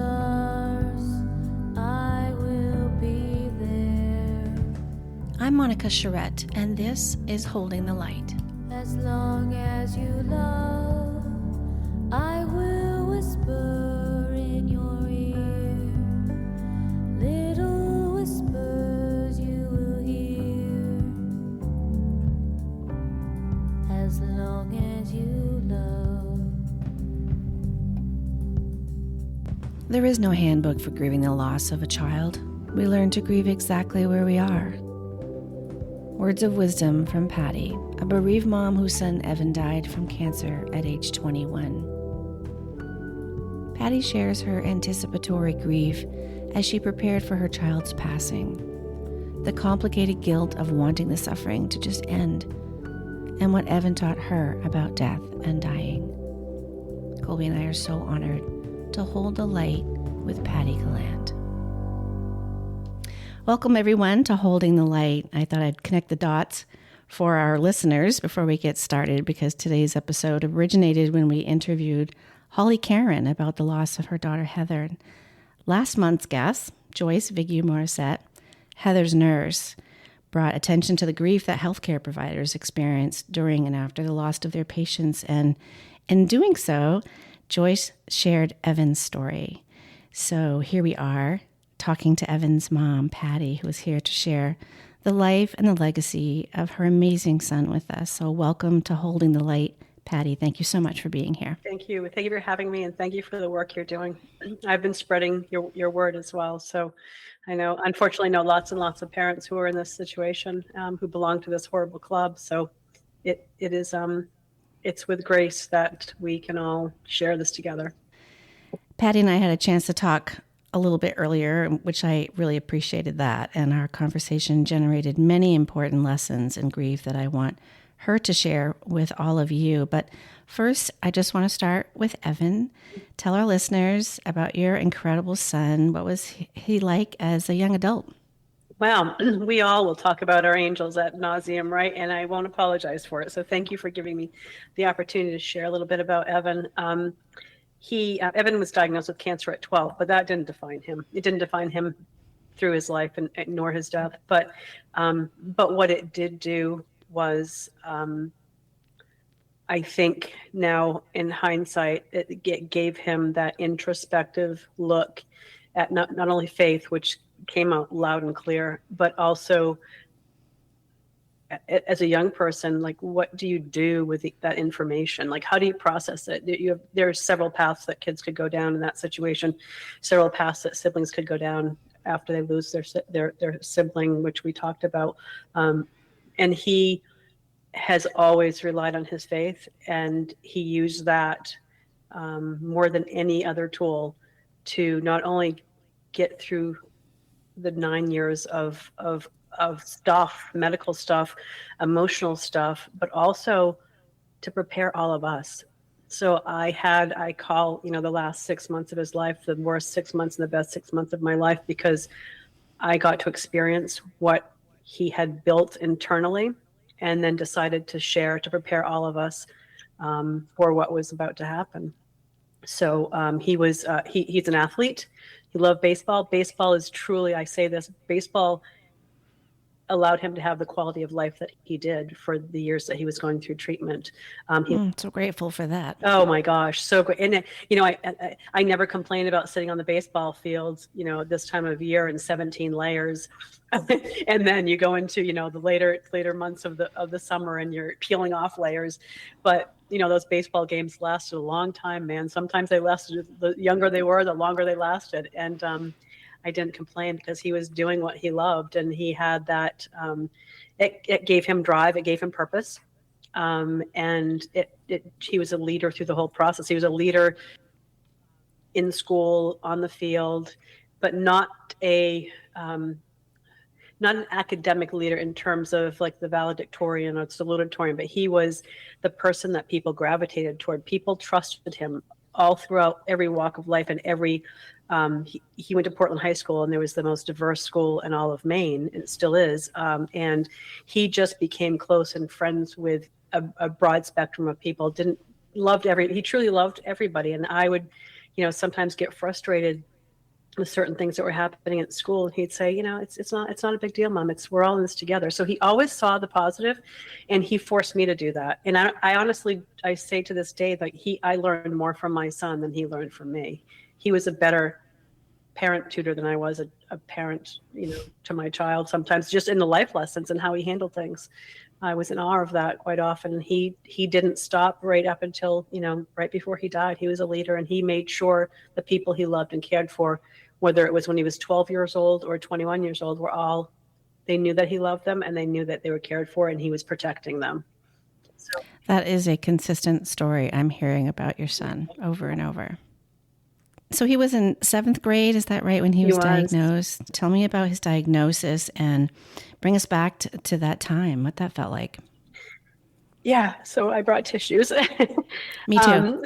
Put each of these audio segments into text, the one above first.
stars, I will be there. I'm Monica Charette, and this is Holding the Light. As long as you love, I will whisper in your ear. Little whispers you will hear. As long as you love. There is no handbook for grieving the loss of a child. We learn to grieve exactly where we are. Words of wisdom from Pattie, a bereaved mom whose son Evan died from cancer at age 21. Pattie shares her anticipatory grief as she prepared for her child's passing, the complicated guilt of wanting the suffering to just end, and what Evan taught her about death and dying. Colby and I are so honored to hold the light with Pattie Gallant. Welcome, everyone, to Holding the Light. I thought I'd connect the dots for our listeners before we get started, because today's episode originated when we interviewed Holly Karen about the loss of her daughter, Heather. Last month's guest, Joyce Vigue Morissette, Heather's nurse, brought attention to the grief that healthcare providers experience during and after the loss of their patients. And in doing so, Joyce shared Evan's story. So here we are, talking to Evan's mom, Pattie, who is here to share the life and the legacy of her amazing son with us. So welcome to Holding the Light, Pattie. Thank you so much for being here. Thank you. Thank you for having me, and thank you for the work you're doing. I've been spreading your word as well. So I unfortunately know lots and lots of parents who are in this situation, who belong to this horrible club. So it is it's with grace that we can all share this together. Pattie and I had a chance to talk a little bit earlier, which I really appreciated that. And our conversation generated many important lessons in grief that I want her to share with all of you. But first, I just want to start with Evan. Tell our listeners about your incredible son. What was he like as a young adult? Well, we all will talk about our angels ad nauseum, right? And I won't apologize for it. So thank you for giving me the opportunity to share a little bit about Evan. Evan was diagnosed with cancer at 12, but that didn't define him. It didn't define him through his life and nor his death. But what it did do was, I think now in hindsight, it gave him that introspective look at not only faith, which came out loud and clear, but also as a young person, like, what do you do with that information? Like, how do you process it? There are several paths that kids could go down in that situation, several paths that siblings could go down after they lose their sibling, which we talked about. And he has always relied on his faith, and he used that more than any other tool to not only get through the 9 years of stuff, medical stuff, emotional stuff, but also to prepare all of us. So I call, the last 6 months of his life, the worst 6 months and the best 6 months of my life, because I got to experience what he had built internally and then decided to share, to prepare all of us for what was about to happen. So he's an athlete. He loved baseball. Baseball is truly, I say this, baseball allowed him to have the quality of life that he did for the years that he was going through treatment. So grateful for that. Oh my gosh, so great. And I never complained about sitting on the baseball field, this time of year in 17 layers. And then you go into, the later months of the summer and you're peeling off layers. But those baseball games lasted a long time, man. Sometimes they lasted, the younger they were, the longer they lasted. And I didn't complain because he was doing what he loved, and he had that, it gave him drive, it gave him purpose. And he was a leader through the whole process. He was a leader in school, on the field, but not an academic leader in terms of like the valedictorian or salutatorian, but he was the person that people gravitated toward. People trusted him all throughout every walk of life, and he went to Portland High School, and there was the most diverse school in all of Maine, and it still is. And he just became close and friends with a broad spectrum of people. He truly loved everybody. And I would, sometimes get frustrated with certain things that were happening at school. And he'd say, it's not a big deal, Mom. We're all in this together. So he always saw the positive, and he forced me to do that. And I honestly, I say to this day that I learned more from my son than he learned from me. He was a better parent tutor than I was a parent, to my child, sometimes just in the life lessons and how he handled things. I was in awe of that quite often. He didn't stop right up until, right before he died. He was a leader, and he made sure the people he loved and cared for, whether it was when he was 12 years old or 21 years old, they knew that he loved them, and they knew that they were cared for, and he was protecting them. So that is a consistent story I'm hearing about your son over and over. So he was in 7th grade, is that right, when he was diagnosed? Tell me about his diagnosis and bring us back to that time, what that felt like. Yeah, so I brought tissues. Me too.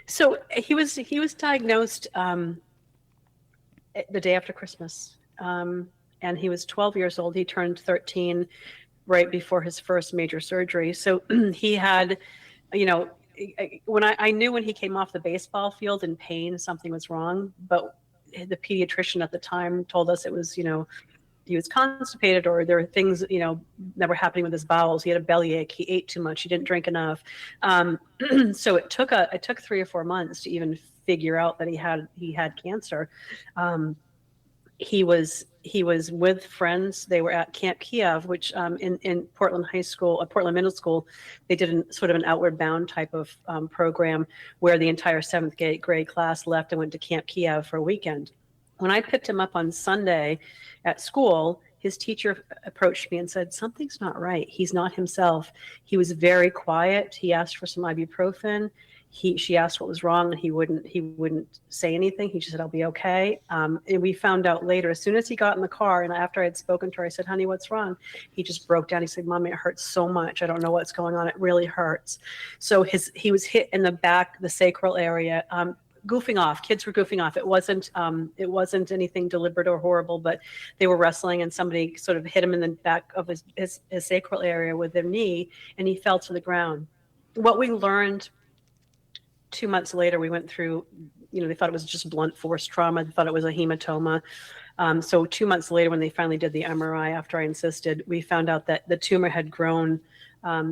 So he was diagnosed the day after Christmas, and he was 12 years old. He turned 13 right before his first major surgery. So he had, when I knew when he came off the baseball field in pain, something was wrong. But the pediatrician at the time told us it was, he was constipated, or there were things, that were happening with his bowels. He had a bellyache. He ate too much. He didn't drink enough. So it took 3 or 4 months to even figure out that he had cancer. He was with friends. They were at Camp Kiev, which in Portland High School, Portland Middle School, they did sort of an outward bound type of program where the entire 7th grade class left and went to Camp Kiev for a weekend. When I picked him up on Sunday at school, his teacher approached me and said, "Something's not right. He's not himself." He was very quiet. He asked for some ibuprofen. She asked what was wrong, and he wouldn't say anything. He just said, "I'll be okay." And we found out later, as soon as he got in the car, and after I had spoken to her, I said, "Honey, what's wrong?" He just broke down. He said, "Mommy, it hurts so much. I don't know what's going on. It really hurts." So he was hit in the back, the sacral area. Goofing off. Kids were goofing off. It wasn't anything deliberate or horrible, but they were wrestling, and somebody sort of hit him in the back of his sacral area with their knee, and he fell to the ground. What we learned 2 months later, we went through, they thought it was just blunt force trauma. They thought it was a hematoma. So 2 months later, when they finally did the MRI, after I insisted, we found out that the tumor had grown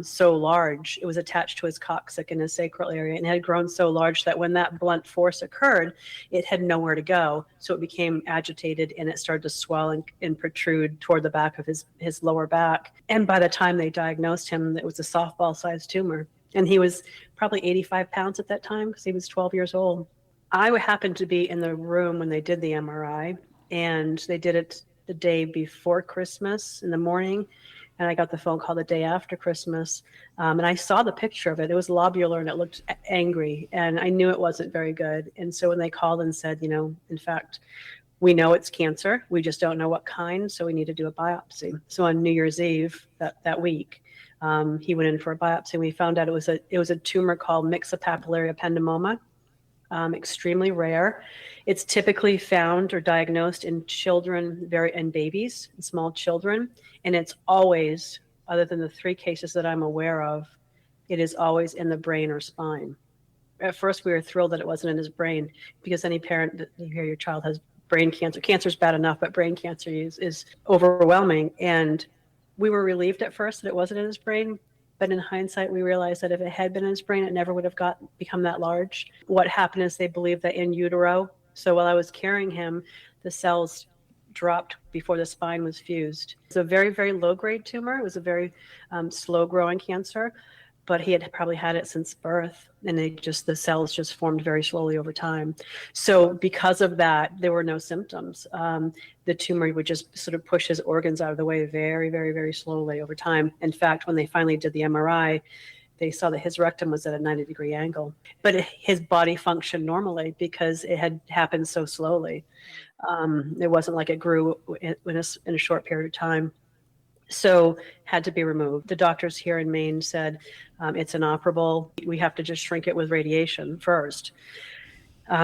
so large. It was attached to his coccyx in his sacral area, and it had grown so large that when that blunt force occurred, it had nowhere to go. So it became agitated, and it started to swell and protrude toward the back of his lower back. And by the time they diagnosed him, it was a softball-sized tumor. And he was probably 85 pounds at that time because he was 12 years old. I happened to be in the room when they did the MRI, and they did it the day before Christmas in the morning. And I got the phone call the day after Christmas. And I saw the picture of it. It was lobular, and it looked angry. And I knew it wasn't very good. And so when they called and said, in fact, we know it's cancer. We just don't know what kind. So we need to do a biopsy. So on New Year's Eve that week, he went in for a biopsy. We found out it was a tumor called myxopapillary ependymoma, extremely rare. It's typically found or diagnosed in children, and babies, and small children, and it's always, other than the 3 cases that I'm aware of, it is always in the brain or spine. At first, we were thrilled that it wasn't in his brain, because any parent that you hear your child has brain cancer. Cancer is bad enough, but brain cancer is overwhelming. And we were relieved at first that it wasn't in his brain, but in hindsight, we realized that if it had been in his brain, it never would have become that large. What happened is they believed that in utero, so while I was carrying him, the cells dropped before the spine was fused. It's a very, very low-grade tumor. It was a very slow-growing cancer, but he had probably had it since birth, and the cells just formed very slowly over time. So because of that, there were no symptoms. The tumor would just sort of push his organs out of the way very, very, very slowly over time. In fact, when they finally did the MRI, they saw that his rectum was at a 90-degree angle, but his body functioned normally because it had happened so slowly. It wasn't like it grew in a short period of time. So had to be removed. The doctors here in Maine said it's inoperable. We have to just shrink it with radiation first.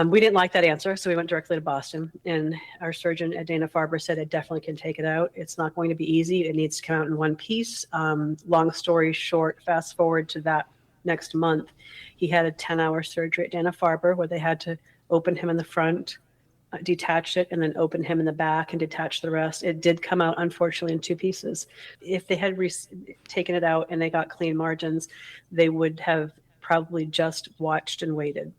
We didn't like that answer, so we went directly to Boston. And our surgeon at Dana-Farber said it definitely can take it out. It's not going to be easy. It needs to come out in one piece. Long story short, fast forward to that next month, he had a 10-hour surgery at Dana-Farber where they had to open him in the front, detached it and then opened him in the back and detached the rest. It did come out, unfortunately, in 2 pieces. If they had taken it out and they got clean margins, they would have probably just watched and waited.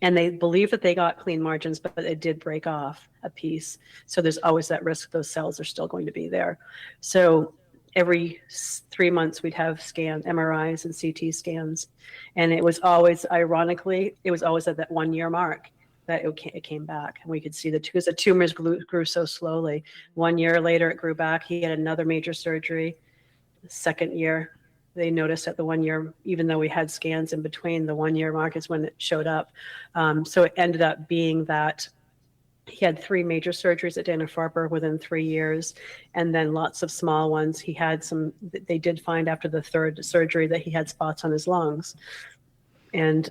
And they believe that they got clean margins, but it did break off a piece. So there's always that risk those cells are still going to be there. So every 3 months we'd have MRIs and CT scans. And it was always, ironically, it was always at that 1 year mark that it came back. And we could see because the tumors grew so slowly. 1 year later, it grew back. He had another major surgery. The second year, they noticed at the 1 year, even though we had scans in between, the 1 year mark is when it showed up. So it ended up being that he had 3 major surgeries at Dana-Farber within 3 years, and then lots of small ones. He had they did find after the 3rd surgery that he had spots on his lungs. And,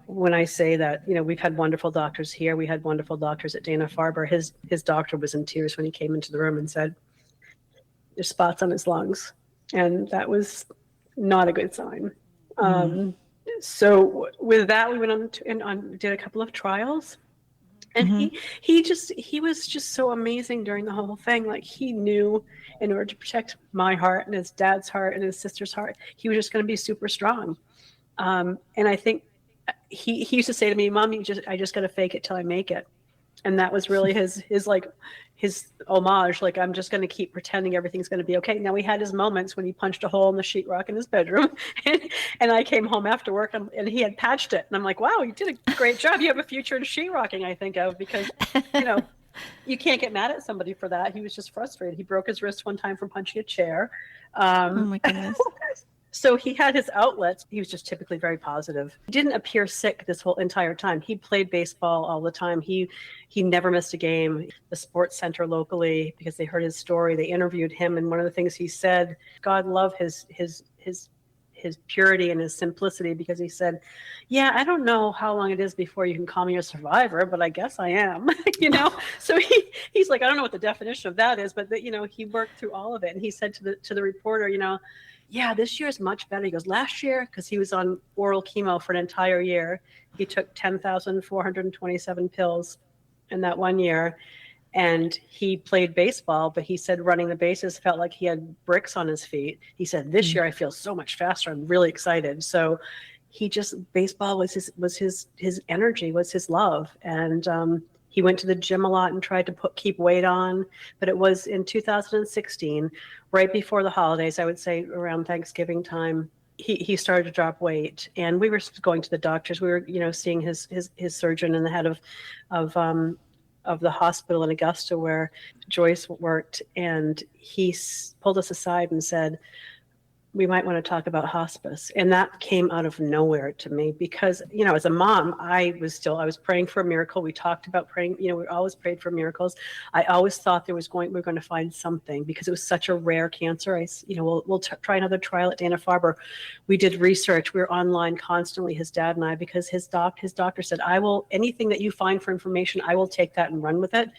when I say that, we've had wonderful doctors here. We had wonderful doctors at Dana-Farber. His doctor was in tears when he came into the room and said, there's spots on his lungs. And that was not a good sign. So with that, we went on did a couple of trials. And he was just so amazing during the whole thing. Like, he knew in order to protect my heart and his dad's heart and his sister's heart, he was just going to be super strong. And I think he used to say to me, Mom, I just got to fake it till I make it. And that was really his homage. Like, I'm just going to keep pretending everything's going to be okay. Now, he had his moments when he punched a hole in the sheetrock in his bedroom, and I came home after work and he had patched it. And I'm like, wow, you did a great job. You have a future in sheetrocking, I think of, because, you can't get mad at somebody for that. He was just frustrated. He broke his wrist one time from punching a chair. Oh my goodness. So he had his outlets. He was just typically very positive. He didn't appear sick this whole entire time. He played baseball all the time. He never missed a game. The sports center locally, because they heard his story, they interviewed him, and one of the things he said, God love his purity and his simplicity, because he said, yeah, I don't know how long it is before you can call me a survivor, but I guess I am. So he's like, I don't know what the definition of that is, but he worked through all of it. And he said to the reporter, yeah, this year is much better. He goes, last year, because he was on oral chemo for an entire year, he took 10,427 pills in that 1 year. And he played baseball, but he said running the bases felt like he had bricks on his feet. He said, this year I feel so much faster. I'm really excited. So baseball was his energy, was his love. And he went to the gym a lot and tried to keep weight on. But it was in 2016, right before the holidays, I would say around Thanksgiving time, he started to drop weight. And we were going to the doctors. We were, seeing his surgeon and the head of the hospital in Augusta where Joyce worked. And he pulled us aside and said, we might want to talk about hospice. And that came out of nowhere to me because, as a mom, I was praying for a miracle. We talked about praying, we always prayed for miracles. I always thought we were going to find something because it was such a rare cancer. We'll try another trial at Dana-Farber. We did research. We were online constantly, his dad and I, because his doctor said, anything that you find for information, I will take that and run with it.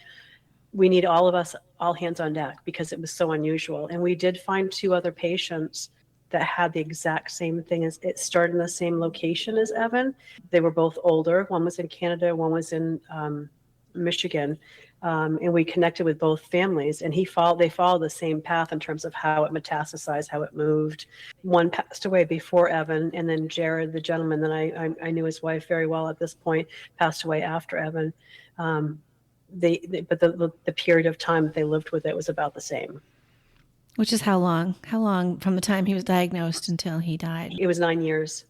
We need all of us, all hands on deck, because it was so unusual. And we did find 2 other patients that had the exact same thing. As it started in the same location as Evan. They were both older. One was in Canada, one was in Michigan. And we connected with both families, and they followed the same path in terms of how it metastasized, how it moved. One passed away before Evan, and then Jared, the gentleman that I knew his wife very well at this point, passed away after Evan. But the period of time that they lived with it was about the same. Which is how long? How long from the time he was diagnosed until he died? It was 9 years,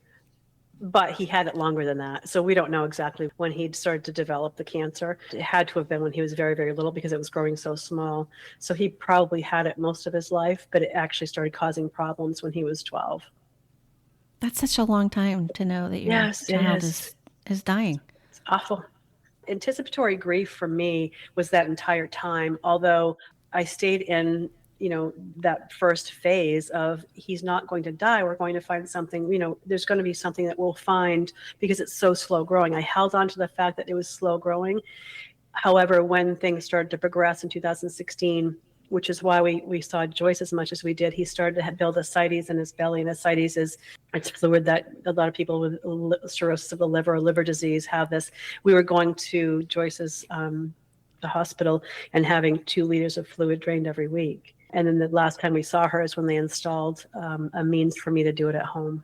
but he had it longer than that. So we don't know exactly when he'd started to develop the cancer. It had to have been when he was very, very little because it was growing so small. So he probably had it most of his life, but it actually started causing problems when he was 12. That's such a long time to know that your child is dying. It's awful. Anticipatory grief for me was that entire time, although I stayed in that first phase of he's not going to die. We're going to find something, there's going to be something that we'll find because it's so slow growing. I held on to the fact that it was slow growing. However, when things started to progress in 2016, which is why we saw Joyce as much as we did. He started to build ascites in his belly, and ascites is, it's fluid that a lot of people with cirrhosis of the liver or liver disease have this. We were going to Joyce's, the hospital, and having 2 liters of fluid drained every week. And then the last time we saw her is when they installed a means for me to do it at home.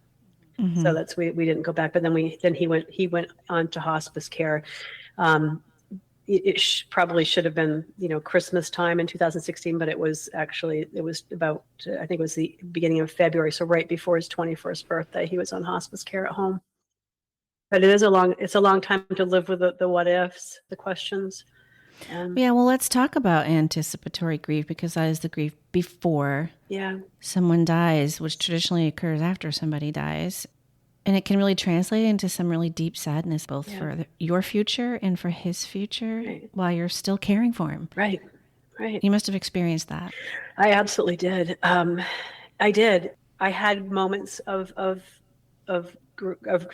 So that's, we didn't go back, but then he went on to hospice care. It probably should have been, Christmas time in 2016, but it was about, I think it was the beginning of February. So right before his 21st birthday, he was on hospice care at home. But it's a long time to live with the what ifs, the questions. Yeah, well, let's talk about anticipatory grief, because that is the grief before someone dies, which traditionally occurs after somebody dies. And it can really translate into some really deep sadness, both for your future and for his future, while you're still caring for him. Right. You must have experienced that. I absolutely did. I did. I had moments of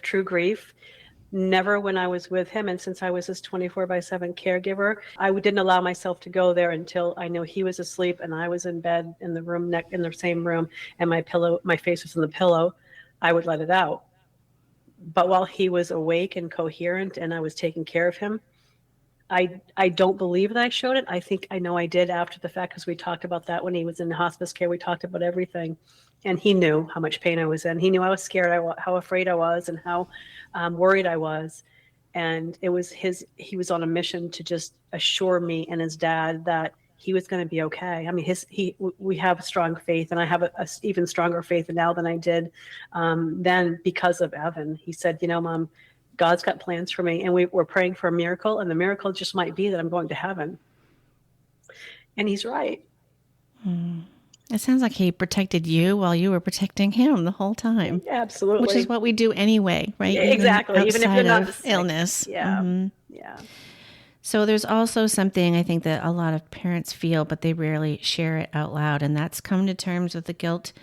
true grief. Never when I was with him. And since I was his 24/7 caregiver, I didn't allow myself to go there until I knew he was asleep and I was in bed in the room, in the same room, and my face was in the pillow. I would let it out. But while he was awake and coherent and I was taking care of him, I don't believe that I showed it. I know I did after the fact, because we talked about that when he was in hospice care. We talked about everything. And he knew how much pain I was in. He knew I was scared, how afraid I was, and how worried I was. And he was on a mission to just assure me and his dad that he was going to be okay. I mean, we have a strong faith, and I have a even stronger faith now than I did then, because of Evan. He said, Mom, God's got plans for me, and we're praying for a miracle, and the miracle just might be that I'm going to heaven. And he's right. It sounds like he protected you while you were protecting him the whole time. Absolutely. Which is what we do anyway, right? Exactly. Even if you're not sick. Illness. Yeah. Yeah. So there's also something I think that a lot of parents feel, but they rarely share it out loud. And that's come to terms with the guilt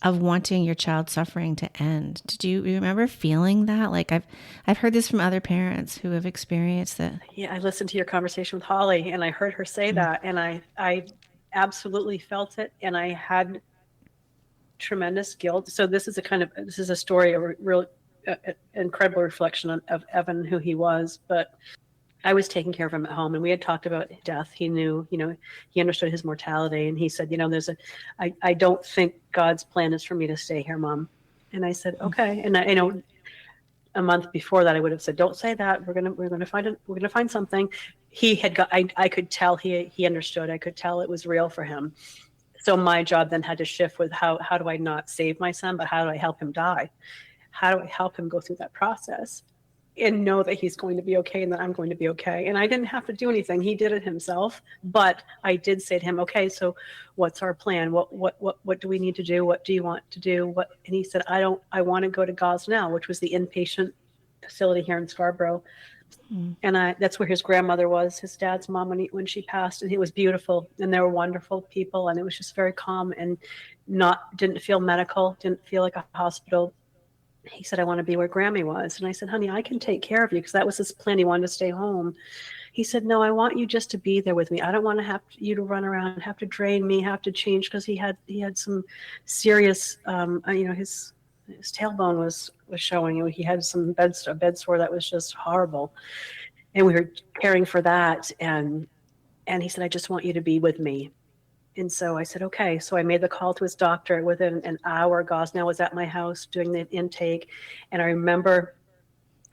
of wanting your child's suffering to end. Did you remember feeling that? Like I've heard this from other parents who have experienced that. Yeah. I listened to your conversation with Holly, and I heard her say that, and I absolutely felt it, and I had tremendous guilt. So this is a story, a real incredible reflection of Evan, who he was. But I was taking care of him at home, and we had talked about death. He knew, he understood his mortality, and he said, I don't think God's plan is for me to stay here, Mom. And I said, okay. And a month before that, I would have said, don't say that. We're gonna find something. He had got. I could tell he understood. I could tell it was real for him. So my job then had to shift with how do I not save my son, but how do I help him die? How do I help him go through that process and know that he's going to be okay and that I'm going to be okay? And I didn't have to do anything. He did it himself. But I did say to him, okay, so what's our plan? What do we need to do? What do you want to do? And he said, I want to go to Gosnell, which was the inpatient facility here in Scarborough. And that's where his grandmother was, his dad's mom, when she passed. And it was beautiful, and they were wonderful people, and it was just very calm and didn't feel medical, didn't feel like a hospital. He said, I want to be where Grammy was. And I said, honey, I can take care of you, because that was his plan. He wanted to stay home. He said, no, I want you just to be there with me. I don't want to have you to run around, have to drain me, have to change, because he had some serious, his tailbone was showing. He had a bed sore that was just horrible. And we were caring for that. And he said, I just want you to be with me. And so I said, okay. So I made the call to his doctor. Within an hour, Gosnell was at my house doing the intake. And I remember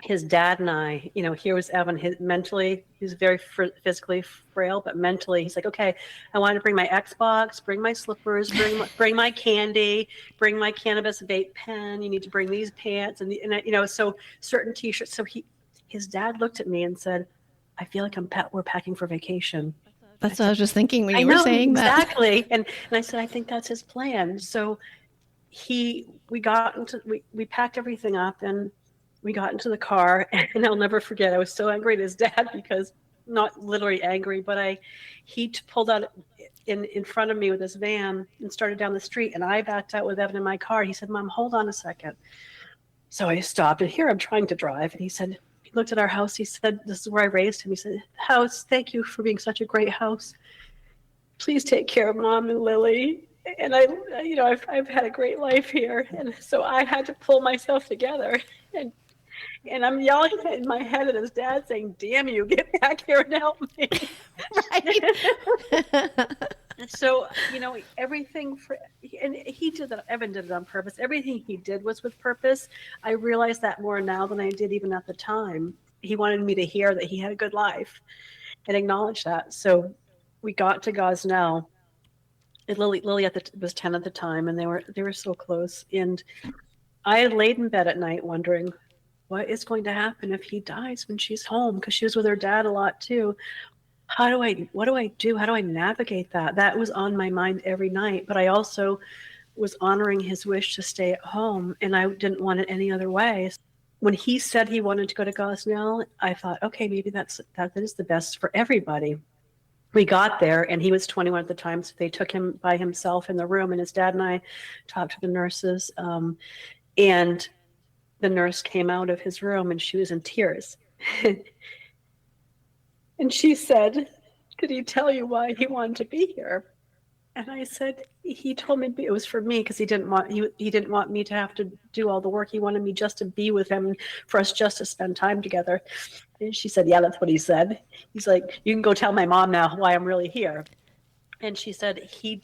his dad and I, here was Evan. Mentally, he was very physically frail, but mentally, he's like, okay, I want to bring my Xbox, bring my slippers, bring my candy, bring my cannabis vape pen. You need to bring these pants, and so certain T-shirts. So his dad looked at me and said, I feel like we're packing for vacation. That's what I was just thinking when you were saying that. Exactly. And I said, I think that's his plan. So we packed everything up, and we got into the car, and I'll never forget, I was so angry at his dad, because not literally angry, but he pulled out in front of me with his van and started down the street, and I backed out with Evan in my car. He said, Mom, hold on a second. So I stopped, and here I'm trying to drive. And he looked at our house. He said, this is where I raised him. He said, house, thank you for being such a great house. please take care of Mom and Lily. And I've had a great life here. And so I had to pull myself together. And and I'm yelling in my head at his dad saying, damn you, get back here and help me. Right. So, everything and he did that. Evan did it on purpose. Everything he did was with purpose. I realize that more now than I did even at the time. He wanted me to hear that he had a good life and acknowledge that. So we got to Gosnell. And Lily was 10 at the time, and they were so close. And I had laid in bed at night wondering what is going to happen if he dies when she's home, because she was with her dad a lot too. What do I do? How do I navigate that? That was on my mind every night, but I also was honoring his wish to stay at home, and I didn't want it any other way. When he said he wanted to go to Gosnell, I thought, okay, maybe that is the best for everybody. We got there, and he was 21 at the time, so they took him by himself in the room, and his dad and I talked to the nurses, and the nurse came out of his room, and she was in tears. And she said, did he tell you why he wanted to be here? And I said, he told me it was for me, because he didn't want me to have to do all the work. He wanted me just to be with him, for us just to spend time together. And she said, yeah, that's what he said. He's like, you can go tell my mom now why I'm really here. And she said he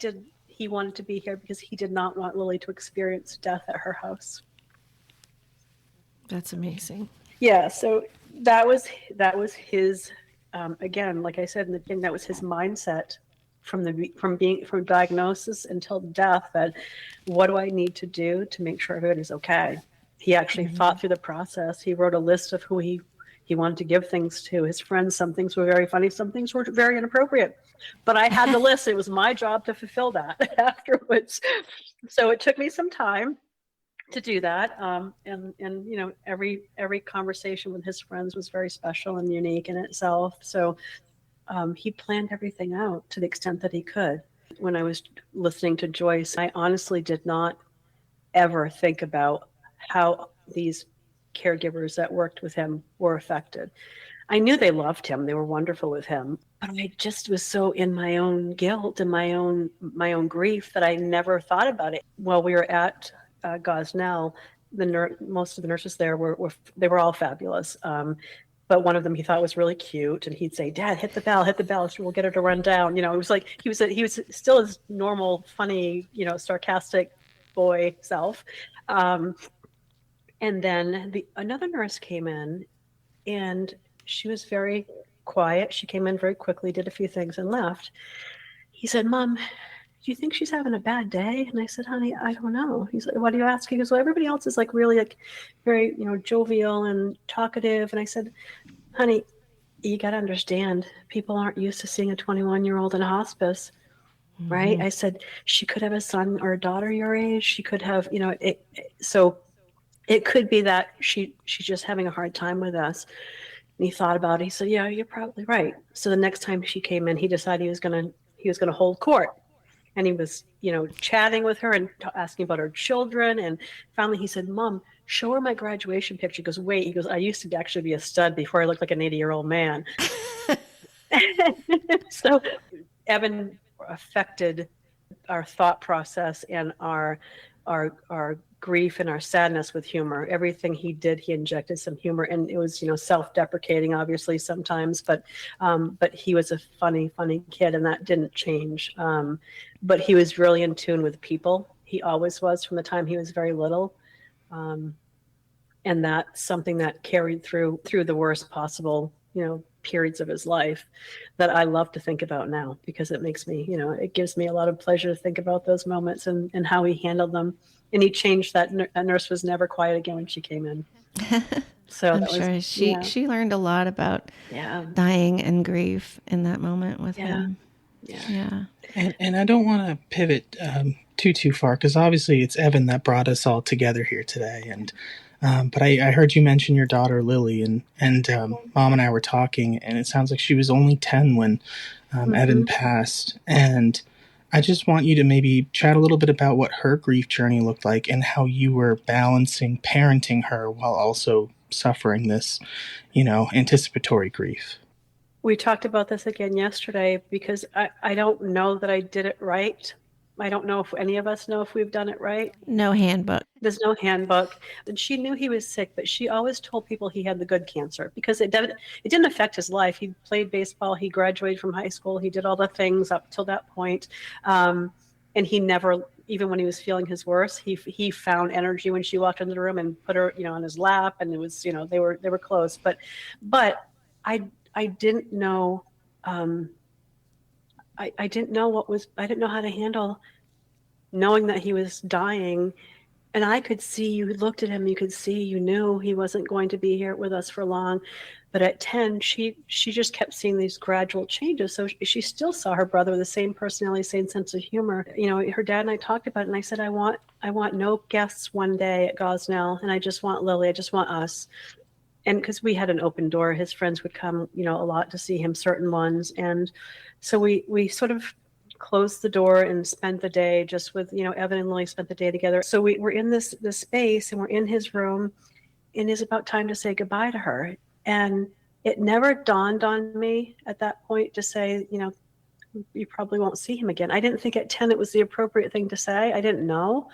wanted to be here because he did not want Lily to experience death at her house. That's amazing. Yeah, so that was his. Again, like I said in the beginning, that was his mindset from diagnosis until death. That what do I need to do to make sure everybody's okay? He actually thought through the process. He wrote a list of who he wanted to give things to. His friends, some things were very funny, some things were very inappropriate. But I had the list. It was my job to fulfill that afterwards. So it took me some time to do that. And every conversation with his friends was very special and unique in itself. So he planned everything out to the extent that he could. When I was listening to Joyce, I honestly did not ever think about how these caregivers that worked with him were affected. I knew they loved him. They were wonderful with him. But I just was so in my own guilt and my own grief that I never thought about it. While we were at Gosnell, most of the nurses there were all fabulous. But one of them he thought was really cute, and he'd say, "Dad, hit the bell, so we'll get her to run down." It was like he was still his normal, funny, sarcastic boy self. And then another nurse came in, and she was very quiet. She came in very quickly, did a few things, and left. He said, "Mom, do you think she's having a bad day?" And I said, "Honey, I don't know." He's like, "What do you ask?" He goes, "Well, everybody else is like really like very, jovial and talkative." And I said, "Honey, you got to understand, people aren't used to seeing a 21-year-old in a hospice, right?" I said, "She could have a son or a daughter your age. She could have, so it could be that she's just having a hard time with us." And he thought about it. He said, "Yeah, you're probably right." So the next time she came in, he decided he was going to hold court. And he was, chatting with her and asking about her children. And finally he said, "Mom, show her my graduation picture." He goes, "Wait." He goes, "I used to actually be a stud before I looked like an 80-year-old man." So Evan affected our thought process and our grief and our sadness with humor. Everything he did, he injected some humor, and it was, self-deprecating, obviously sometimes, but he was a funny kid, and that didn't change. But he was really in tune with people. He always was from the time he was very little, and that's something that carried through the worst possible, periods of his life, that I love to think about now, because it makes me, it gives me a lot of pleasure to think about those moments and how he handled them. And he changed that. That nurse was never quiet again when she came in. So I'm sure she learned a lot about dying and grief in that moment with him. Yeah. And I don't want to pivot too far, because obviously it's Evan that brought us all together here today. And but I heard you mention your daughter Lily, and Mom and I were talking, and it sounds like she was only 10 when Evan passed. And I just want you to maybe chat a little bit about what her grief journey looked like and how you were balancing parenting her while also suffering this, anticipatory grief. We talked about this again yesterday because I don't know that I did it right. I don't know if any of us know if we've done it right. No handbook. There's no handbook. And she knew he was sick, but she always told people he had the good cancer because it didn't affect his life. He played baseball. He graduated from high school. He did all the things up till that point. And he never, even when he was feeling his worst, he found energy when she walked into the room and put her, on his lap. And it was, they were close. But I didn't know. I didn't know I didn't know how to handle knowing that he was dying. And I could see, you looked at him, you could see, you knew he wasn't going to be here with us for long. But at 10, she just kept seeing these gradual changes. So she still saw her brother with the same personality, same sense of humor. Her dad and I talked about it, and I said, I want no guests one day at Gosnell, and I just want Lily, I just want us. And because we had an open door, his friends would come, a lot to see him, certain ones. And so we sort of closed the door and spent the day just with, Evan and Lily spent the day together. So we're in this space, and we're in his room, and it's about time to say goodbye to her. And it never dawned on me at that point to say, you probably won't see him again. I didn't think at 10 it was the appropriate thing to say. I didn't know.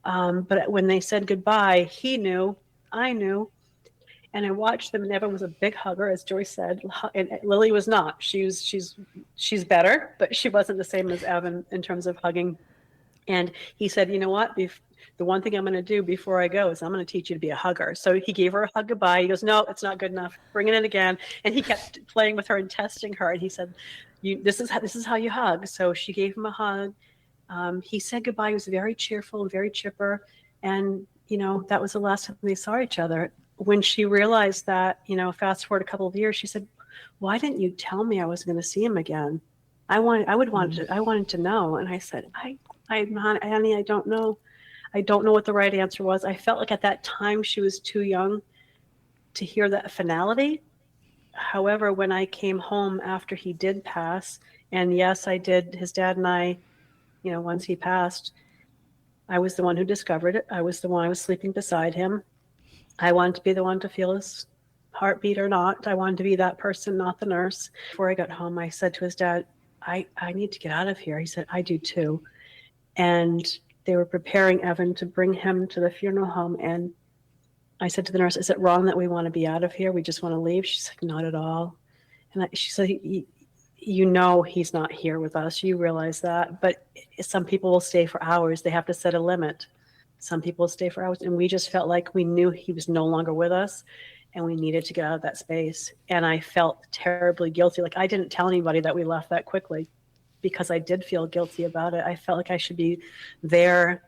But when they said goodbye, he knew, I knew. And I watched them, and Evan was a big hugger, as Joyce said, and Lily was not. She's better, but she wasn't the same as Evan in terms of hugging. And he said, you know what? The one thing I'm going to do before I go is I'm going to teach you to be a hugger. So he gave her a hug goodbye. He goes, no, it's not good enough. Bring it in again. And he kept playing with her and testing her. And he said, this is how you hug. So she gave him a hug. He said goodbye. He was very cheerful and very chipper. And, that was the last time they saw each other. When she realized that, fast forward a couple of years, she said, why didn't you tell me I was going to see him again? I wanted to know. And I said, honey, I don't know. I don't know what the right answer was. I felt like at that time she was too young to hear that finality. However, when I came home after he did pass, and yes, I did, his dad and I, once he passed, I was the one who discovered it. I was sleeping beside him. I wanted to be the one to feel his heartbeat or not. I wanted to be that person, not the nurse. Before I got home, I said to his dad, I need to get out of here. He said, I do too. And they were preparing Evan to bring him to the funeral home. And I said to the nurse, is it wrong that we want to be out of here? We just want to leave? She's like, not at all. And she said, he's not here with us. You realize that. But some people will stay for hours. They have to set a limit. Some people stay for hours, and we just felt like we knew he was no longer with us, and we needed to get out of that space. And I felt terribly guilty. Like, I didn't tell anybody that we left that quickly because I did feel guilty about it. I felt like I should be there.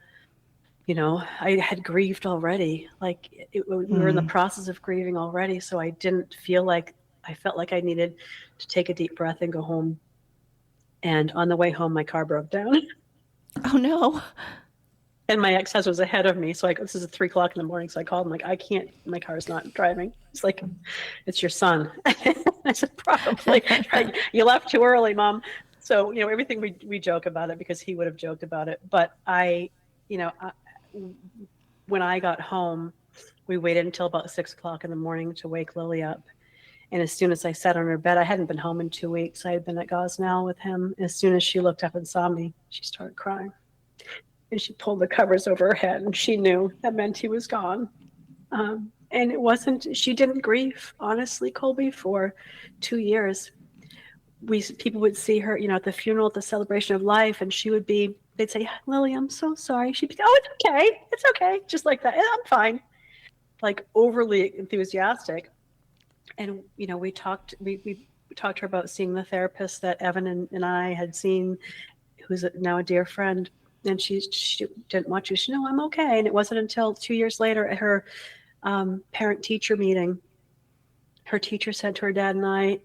I had grieved already. Like we were in the process of grieving already. So I didn't feel like, I felt like I needed to take a deep breath and go home. And on the way home, my car broke down. Oh no. And my ex-husband was ahead of me. So this is at 3 o'clock in the morning. So I called him, like, I can't, my car's not driving. It's like, it's your son. I said, probably. You left too early, Mom. So, everything we joke about it because he would have joked about it. But when I got home, we waited until about 6 o'clock in the morning to wake Lily up. And as soon as I sat on her bed, I hadn't been home in 2 weeks. I had been at Gosnell with him. As soon as she looked up and saw me, she started crying. And she pulled the covers over her head, and she knew that meant he was gone. And she didn't grieve, honestly, Colby, for 2 years. People would see her, at the funeral, at the celebration of life, and they'd say, Lily, I'm so sorry. She'd be, oh, it's okay. Just like that. I'm fine. Like overly enthusiastic. And, we talked to her about seeing the therapist that Evan and I had seen, who's now a dear friend. And she didn't want to. She said, no, I'm okay. And it wasn't until 2 years later at her parent-teacher meeting, her teacher said to her dad and I,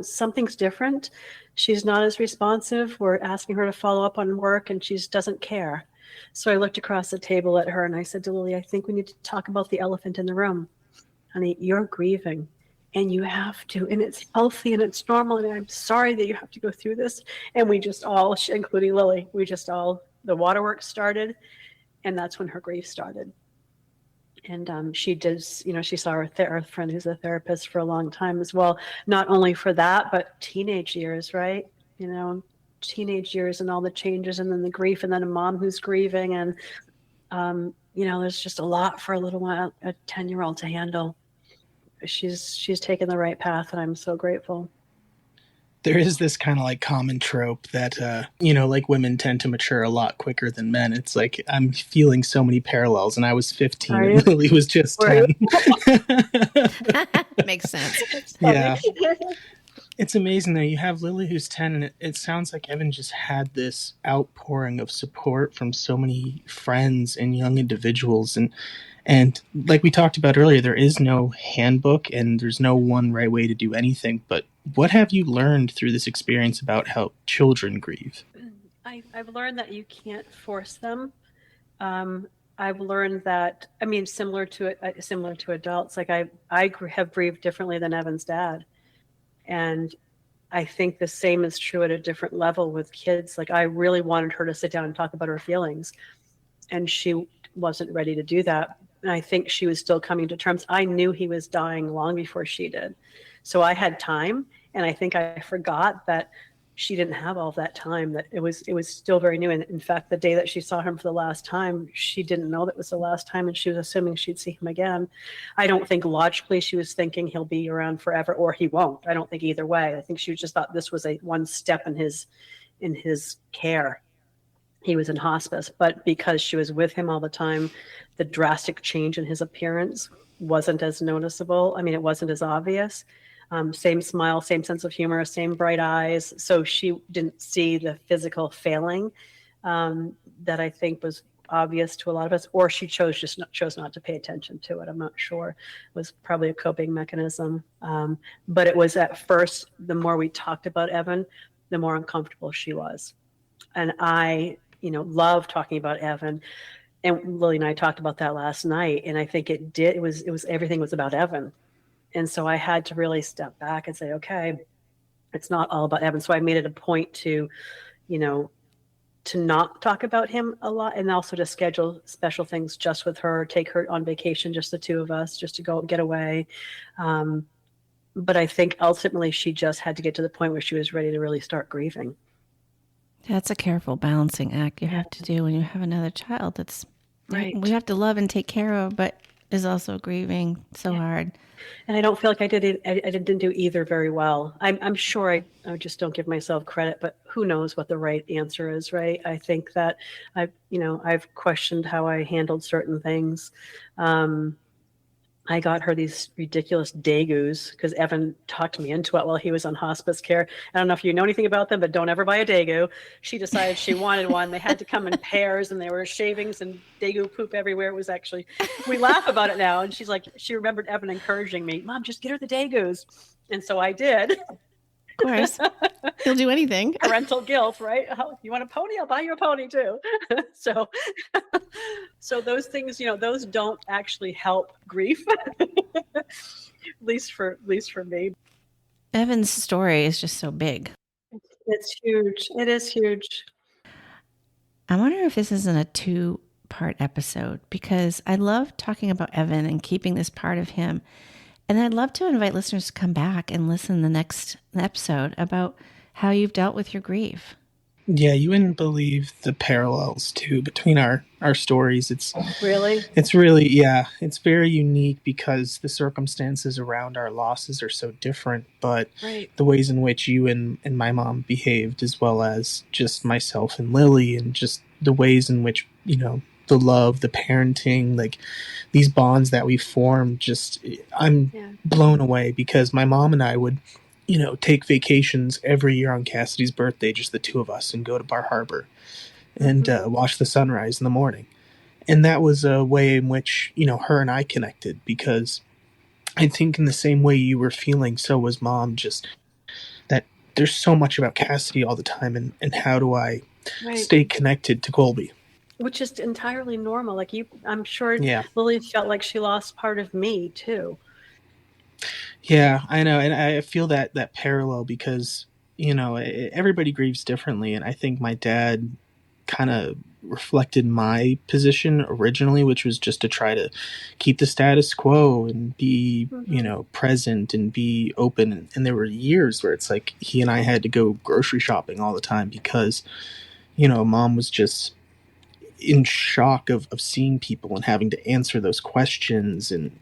something's different. She's not as responsive. We're asking her to follow up on work, and she doesn't care. So I looked across the table at her, and I said to Lily, I think we need to talk about the elephant in the room. Honey, you're grieving. And you have to, and it's healthy and it's normal. And I'm sorry that you have to go through this. And we just all, including Lily, the waterworks started. And that's when her grief started. And she does, she saw her friend who's a therapist for a long time as well, not only for that, but teenage years, right? Teenage years and all the changes, and then the grief, and then a mom who's grieving. And, there's just a lot for a little while, a 10-year-old to handle. She's taken the right path, and I'm so grateful. There is this kind of like common trope that, like women tend to mature a lot quicker than men. It's like I'm feeling so many parallels, and I was 15 and Lily was just 10. Makes sense. Yeah. It's amazing though. You have Lily who's 10, and it sounds like Evan just had this outpouring of support from so many friends and young individuals. And like we talked about earlier, there is no handbook and there's no one right way to do anything. But what have you learned through this experience about how children grieve? I've learned that you can't force them. I've learned that, similar to adults, like I have grieved differently than Evan's dad. And I think the same is true at a different level with kids. Like I really wanted her to sit down and talk about her feelings, and she wasn't ready to do that. And I think she was still coming to terms. I knew he was dying long before she did. So I had time, and I think I forgot that she didn't have all that time, that it was still very new. And in fact, the day that she saw him for the last time, she didn't know that was the last time, and she was assuming she'd see him again. I don't think logically she was thinking he'll be around forever or he won't. I don't think either way. I think she just thought this was one step in his care. He was in hospice, but because she was with him all the time, the drastic change in his appearance wasn't as noticeable. It wasn't as obvious. Same smile, same sense of humor, same bright eyes. So she didn't see the physical failing that I think was obvious to a lot of us, or she chose not to pay attention to it. I'm not sure. It was probably a coping mechanism. But it was at first, the more we talked about Evan, the more uncomfortable she was. And I, love talking about Evan. And Lily and I talked about that last night. And I think it was everything was about Evan. And so I had to really step back and say, okay, it's not all about Evan. So I made it a point to not talk about him a lot, and also to schedule special things just with her, take her on vacation, just the two of us, just to go get away. But I think ultimately she just had to get to the point where she was ready to really start grieving. That's a careful balancing act you have to do when you have another child that's right. We have to love and take care of, but is also grieving so hard. And I don't feel like I did it. I didn't do either very well. I'm sure I just don't give myself credit, but who knows what the right answer is, right? I think that I've questioned how I handled certain things. I got her these ridiculous Dagoos because Evan talked me into it while he was on hospice care. I don't know if you know anything about them, but don't ever buy a Dago. She decided she wanted one. They had to come in pairs, and there were shavings and Dago poop everywhere. It was actually, we laugh about it now. And she's like, she remembered Evan encouraging me, Mom, just get her the Dagoos. And so I did. Of course. He'll do anything. Parental guilt, right? Oh, you want a pony? I'll buy you a pony too. So those things, those don't actually help grief. at least for me. Evan's story is just so big. It's huge. It is huge. I wonder if this isn't a 2-part episode, because I love talking about Evan and keeping this part of him. And I'd love to invite listeners to come back and listen to the next episode about how you've dealt with your grief. Yeah, you wouldn't believe the parallels too between our stories. It's really, it's very unique because the circumstances around our losses are so different, but the ways in which you and my mom behaved, as well as just myself and Lily, and just the ways in which, the love, the parenting, like these bonds that we formed, I'm blown away, because my mom and I would, take vacations every year on Cassidy's birthday, just the two of us, and go to Bar Harbor and watch the sunrise in the morning. And that was a way in which, her and I connected, because I think in the same way you were feeling, so was Mom, just that there's so much about Cassidy all the time, and how do I stay connected to Colby? Which is entirely normal. Like I'm sure Lily felt like she lost part of me too. Yeah, I know. And I feel that parallel because, everybody grieves differently. And I think my dad kind of reflected my position originally, which was just to try to keep the status quo and be, present and be open. And there were years where it's like he and I had to go grocery shopping all the time because, mom was just in shock of seeing people and having to answer those questions. And,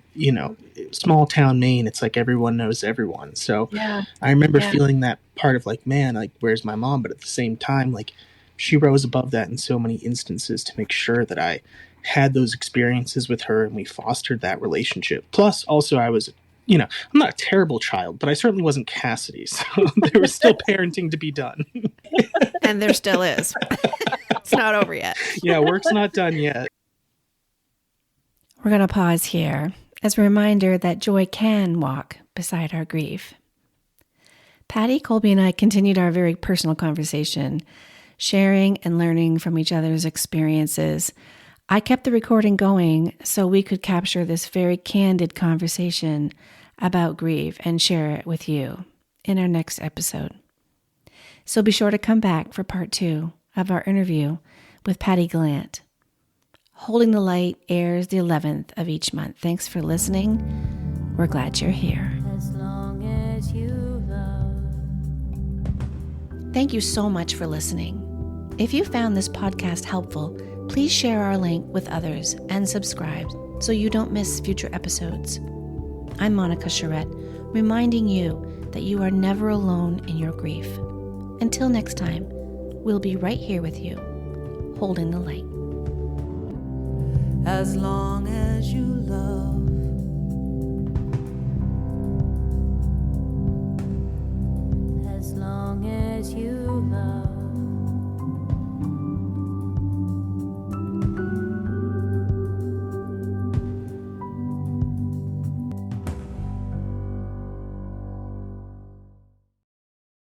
small town Maine, it's like everyone knows everyone. So I remember feeling that part of like, man, like, where's my mom? But at the same time, like, she rose above that in so many instances to make sure that I had those experiences with her and we fostered that relationship. Plus, also, I was, I'm not a terrible child, but I certainly wasn't Cassidy. So there was still parenting to be done. And there still is. It's not over yet. Yeah, work's not done yet. We're going to pause here as a reminder that joy can walk beside our grief. Pattie, Colby, and I continued our very personal conversation, sharing and learning from each other's experiences. I kept the recording going so we could capture this very candid conversation about grief and share it with you in our next episode. So be sure to come back for part 2 of our interview with Pattie Gallant. Holding the Light airs the 11th of each month. Thanks for listening. We're glad you're here. As long as you love. Thank you so much for listening. If you found this podcast helpful, please share our link with others and subscribe so you don't miss future episodes. I'm Monica Charette, reminding you that you are never alone in your grief. Until next time, we'll be right here with you, holding the light. As long as you love. As long as you